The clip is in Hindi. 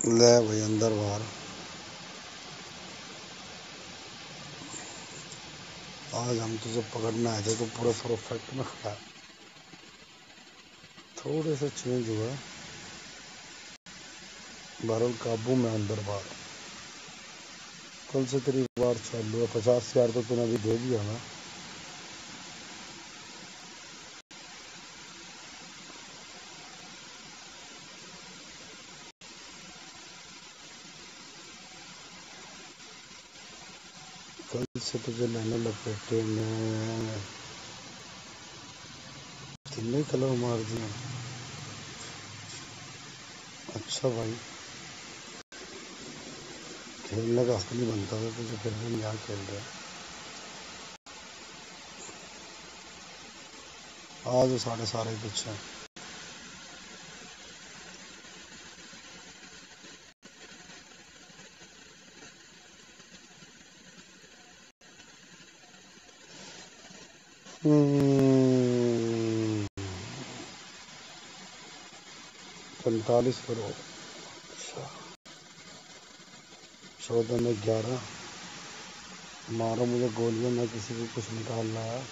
ले भाई अंदर बाहर। आज हम तुझे पकड़ने आए थे तो पूरा परफेक्ट में खड़ा है। थोड़े से चेंज हुआ, बहरहाल काबू में अंदर बाहर। कल से तेरी बार चालू है, 50,000 तो तूने अभी दे दिया ना। कल से तुझे लेने लपेटे में कितने कलर मार दिए। अच्छा भाई, खेलने का हक नहीं बनता था तुझे, फिर भी यहाँ खेल रहे। आज साढ़े सारे पीछे। हम्म, 45 करोड़। अच्छा, 14 में 11। मारो मुझे गोलियों में, किसी को कुछ निकाल रहा है।